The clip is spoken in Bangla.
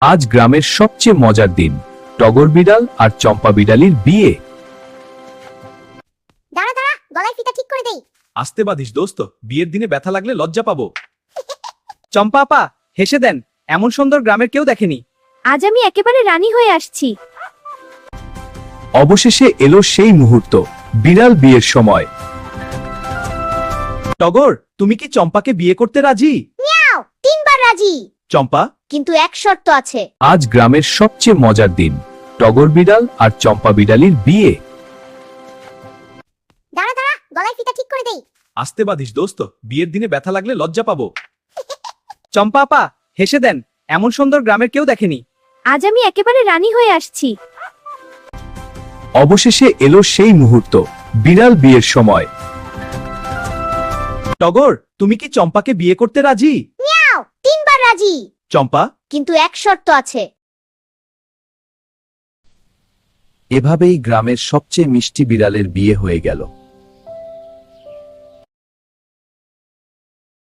আজ গ্রামের সবচেয়ে মজার দিন, টগর বিড়াল আর চম্পা বিড়ালির বিয়ে। দাঁড়া দাঁড়া, গলায় ফিতা ঠিক করে দেই। আসতে বাঁধিস দোস্ত, বিয়ের দিনে ব্যথা লাগলে লজ্জা পাবো। চম্পা আপা, হেসে দেন, এমন সুন্দর গ্রামের কেউ দেখেনি। আজ আমি একেবারে রানী হয়ে আসছি। অবশেষে এলো সেই মুহূর্ত, বিড়াল বিয়ের সময়। টগর, তুমি কি চম্পাকে বিয়ে করতে রাজি? মিয়াও, 3 বার রাজি। চম্পা, কিন্তু এক শর্ত আছে। আজ গ্রামের সবচেয়ে মজার দিন, টগর বিড়াল আর চম্পা বিড়ালির বিয়ে। দাঁড়া দাঁড়া, গলায় ফিতা ঠিক করে দেই। আসতে বাঁধিস দোস্ত, বিয়ের দিনে ব্যথা লাগলে লজ্জা পাবো। চম্পা আপা, হেসে দেন, এমন সুন্দর গ্রামের কেউ দেখেনি। আজ আমি একেবারে রানী হয়ে আসছি। অবশেষে এলো সেই মুহূর্ত, বিড়াল বিয়ের সময়। টগর, তুমি কি চম্পাকে বিয়ে করতে রাজি? মিয়াও, 3 বার রাজি। চম্পা, কিন্তু এক শর্ত আছে। এভাবেই গ্রামের সবচেয়ে মিষ্টি বিড়ালের বিয়ে হয়ে গেল।